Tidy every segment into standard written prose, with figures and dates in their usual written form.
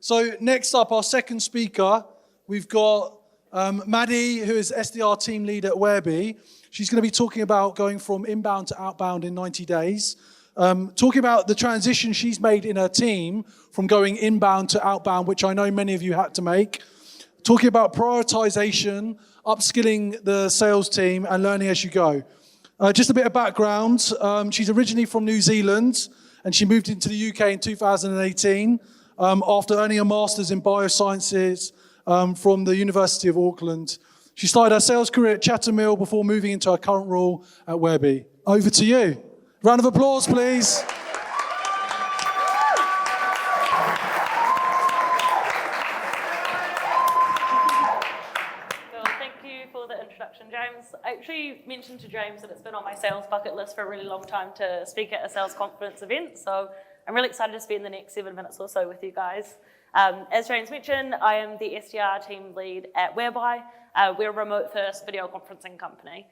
So next up, our second speaker, we've got Maddy, who is SDR Team Lead at Webby. She's going to be talking about going from inbound to outbound in 90 days. Talking about the transition she's made in her team from going inbound to outbound, which I know many of you had to make. Talking about prioritization, upskilling the sales team, and learning as you go. Just a bit of background. She's originally from New Zealand, and she moved into the UK in 2018 after earning a master's in biosciences from the University of Auckland. She started her sales career at Chatham Mill before moving into her current role at Webby. Over to you. Round of applause, please. James. I actually mentioned to James that it's been on my sales bucket list for a really long time to speak at a sales conference event, so I'm really excited to spend the next 7 minutes or so with you guys. As James mentioned, I am the SDR Team Lead at Whereby. We're a remote-first video conferencing company.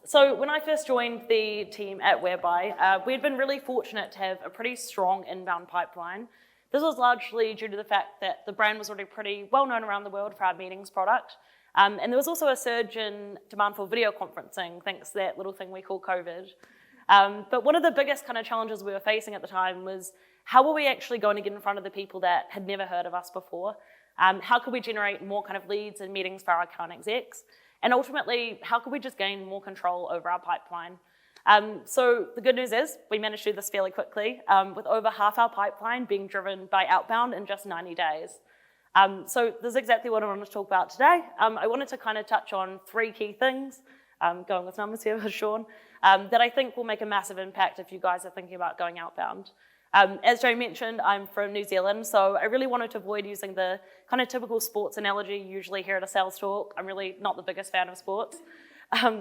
So when I first joined the team at Whereby, we'd been really fortunate to have a pretty strong inbound pipeline. This was largely due to the fact that the brand was already pretty well known around the world for our meetings product. And there was also a surge in demand for video conferencing, thanks to that little thing we call COVID. But one of the biggest kind of challenges we were facing at the time was how were we actually going to get in front of the people that had never heard of us before? How could we generate more kind of leads and meetings for our account execs? And ultimately, how could we just gain more control over our pipeline? So the good news is we managed to do this fairly quickly, with over half our pipeline being driven by outbound in just 90 days. So this is exactly what I wanted to talk about today. I wanted to kind of touch on 3 key things, going with numbers here for Sean, that I think will make a massive impact if you guys are thinking about going outbound. As Joe mentioned, I'm from New Zealand, so I really wanted to avoid using the kind of typical sports analogy you usually hear at a sales talk. I'm really not the biggest fan of sports.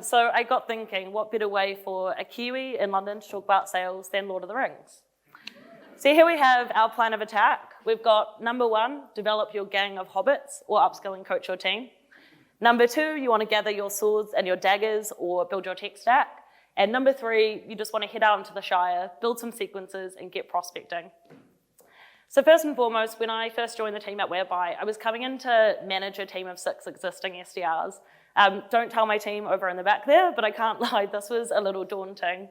So I got thinking, what better way for a Kiwi in London to talk about sales than Lord of the Rings? So here we have our plan of attack. We've got number 1, develop your gang of hobbits or upskilling coach your team. Number 2, you want to gather your swords and your daggers or build your tech stack. And number 3, you just want to head out into the Shire, build some sequences and get prospecting. So first and foremost, when I first joined the team at Whereby, I was coming in to manage a team of 6 existing SDRs. Don't tell my team over in the back there, but I can't lie, this was a little daunting.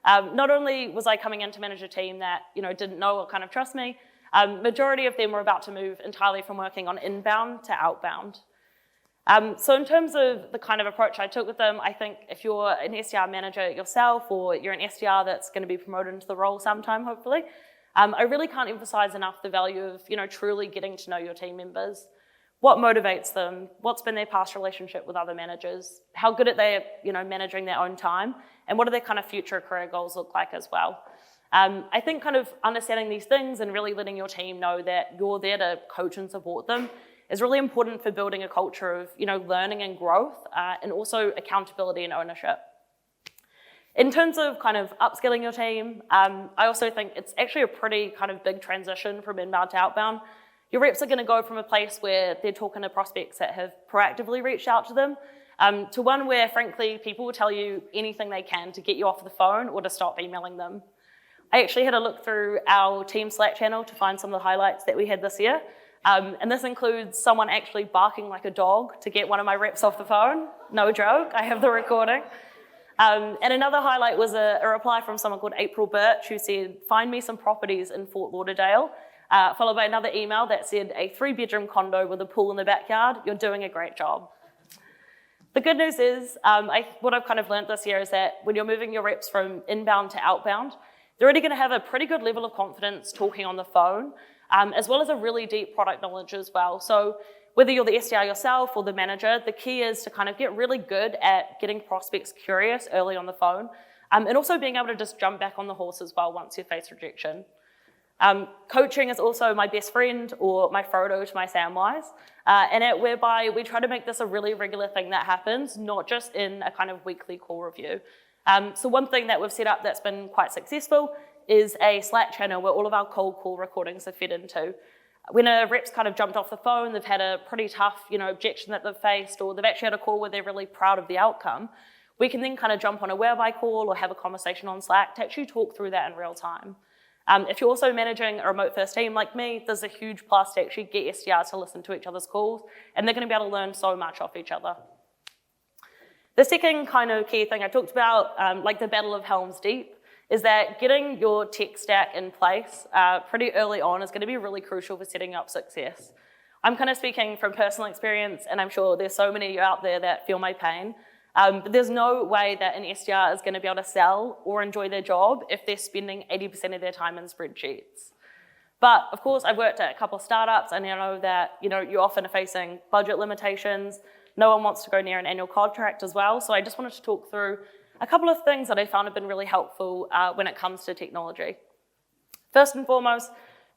Not only was I coming in to manage a team that didn't know or kind of trust me, majority of them were about to move entirely from working on inbound to outbound. So in terms of the kind of approach I took with them, I think if you're an SDR manager yourself or you're an SDR that's going to be promoted into the role sometime, hopefully, I really can't emphasize enough the value of truly getting to know your team members. What motivates them? What's been their past relationship with other managers? How good are they at managing their own time? And what do their kind of future career goals look like as well? I think kind of understanding these things and really letting your team know that you're there to coach and support them is really important for building a culture of learning and growth, and also accountability and ownership. In terms of kind of upskilling your team, I also think it's actually a pretty kind of big transition from inbound to outbound. Your reps are going to go from a place where they're talking to prospects that have proactively reached out to them, to one where, frankly, people will tell you anything they can to get you off the phone or to stop emailing them. I actually had a look through our team Slack channel to find some of the highlights that we had this year, and this includes someone actually barking like a dog to get one of my reps off the phone. No joke, I have the recording. And another highlight was a reply from someone called April Birch who said, "Find me some properties in Fort Lauderdale," followed by another email that said, "A 3-bedroom condo with a pool in the backyard. You're doing a great job." The good news is, what I've kind of learned this year is that when you're moving your reps from inbound to outbound, they're already going to have a pretty good level of confidence talking on the phone, as well as a really deep product knowledge as well. So whether you're the SDR yourself or the manager, the key is to kind of get really good at getting prospects curious early on the phone, and also being able to just jump back on the horse as well once you face rejection. Coaching is also my best friend or my Frodo to my Samwise, and at Whereby we try to make this a really regular thing that happens, not just in a kind of weekly call review. So one thing that we've set up that's been quite successful is a Slack channel where all of our cold call recordings are fed into. When a rep's kind of jumped off the phone, they've had a pretty tough objection that they've faced, or they've actually had a call where they're really proud of the outcome, we can then kind of jump on a Whereby call or have a conversation on Slack to actually talk through that in real time. If you're also managing a remote first team like me, there's a huge plus to actually get SDRs to listen to each other's calls, and they're going to be able to learn so much off each other. The second kind of key thing I talked about, like the Battle of Helm's Deep, is that getting your tech stack in place pretty early on is going to be really crucial for setting up success. I'm kind of speaking from personal experience, and I'm sure there's so many of you out there that feel my pain. But there's no way that an SDR is going to be able to sell or enjoy their job if they're spending 80% of their time in spreadsheets. But of course, I've worked at a couple of startups, and I know that you often are facing budget limitations. No one wants to go near an annual contract as well. So I just wanted to talk through a couple of things that I found have been really helpful when it comes to technology. First and foremost,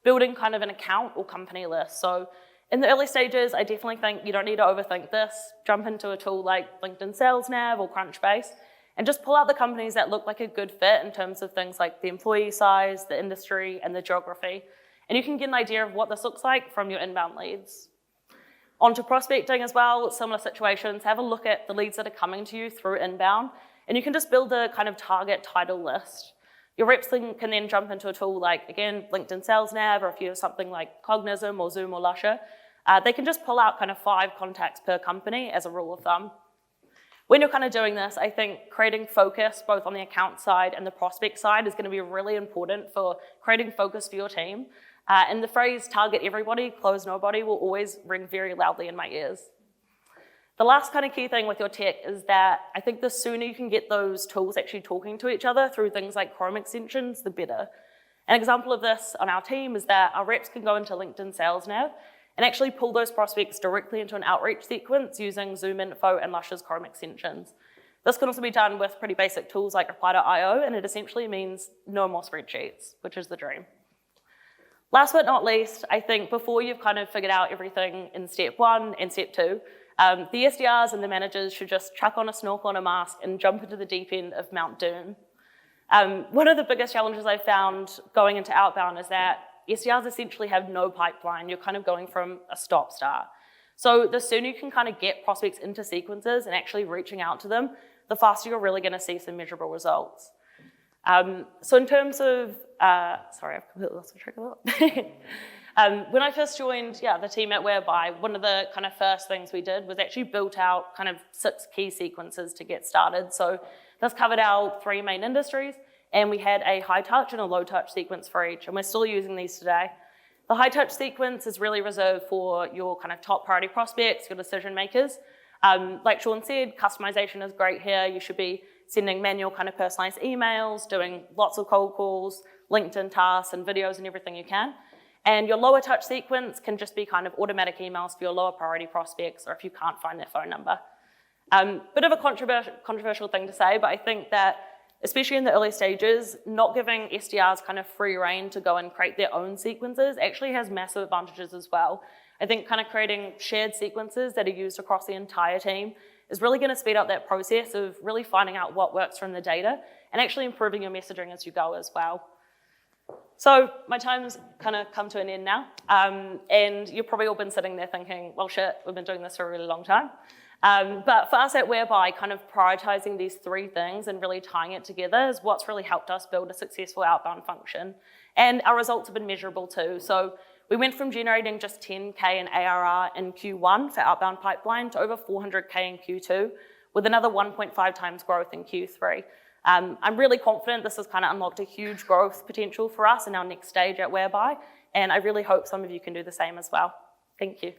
building kind of an account or company list. So in the early stages, I definitely think you don't need to overthink this. Jump into a tool like LinkedIn Sales Nav or Crunchbase and just pull out the companies that look like a good fit in terms of things like the employee size, the industry, and the geography. And you can get an idea of what this looks like from your inbound leads. On to prospecting as well, similar situations. Have a look at the leads that are coming to you through inbound, and you can just build a kind of target title list. Your reps can then jump into a tool like, again, LinkedIn Sales Nav, or if you have something like Cognism or Zoom or Lusher, they can just pull out kind of 5 contacts per company as a rule of thumb. When you're kind of doing this, I think creating focus both on the account side and the prospect side is going to be really important for creating focus for your team. And the phrase target everybody, close nobody will always ring very loudly in my ears. The last kind of key thing with your tech is that I think the sooner you can get those tools actually talking to each other through things like Chrome extensions, the better. An example of this on our team is that our reps can go into LinkedIn Sales Nav and actually pull those prospects directly into an outreach sequence using Zoom Info and Lusher's Chrome extensions. This can also be done with pretty basic tools like Reply.io, and it essentially means no more spreadsheets, which is the dream. Last but not least, I think before you've kind of figured out everything in step 1 and step 2, the SDRs and the managers should just chuck on a snorkel and a mask and jump into the deep end of Mount Doom. One of the biggest challenges I've found going into Outbound is that SDRs essentially have no pipeline. You're kind of going from a stop-start. So the sooner you can kind of get prospects into sequences and actually reaching out to them, the faster you're really going to see some measurable results. So in terms of, sorry, I've completely lost my track of thought. When I first joined the team at Whereby, one of the kind of first things we did was actually built out kind of 6 key sequences to get started. So this covered our 3 main industries, and we had a high touch and a low touch sequence for each, and we're still using these today. The high touch sequence is really reserved for your kind of top priority prospects, your decision makers. Like Sean said, customization is great here. You should be sending manual kind of personalized emails, doing lots of cold calls, LinkedIn tasks and videos and everything you can. And your lower touch sequence can just be kind of automatic emails for your lower priority prospects, or if you can't find their phone number. Bit of a controversial thing to say, but I think that especially in the early stages, not giving SDRs kind of free rein to go and create their own sequences actually has massive advantages as well. I think kind of creating shared sequences that are used across the entire team is really going to speed up that process of really finding out what works from the data and actually improving your messaging as you go as well. So my time's kind of come to an end now, and you've probably all been sitting there thinking, well, shit, we've been doing this for a really long time. But for us at Whereby, kind of prioritizing these 3 things and really tying it together is what's really helped us build a successful outbound function. And our results have been measurable too. So we went from generating just 10K in ARR in Q1 for outbound pipeline to over 400K in Q2, with another 1.5 times growth in Q3. I'm really confident this has kind of unlocked a huge growth potential for us in our next stage at Whereby, and I really hope some of you can do the same as well. Thank you.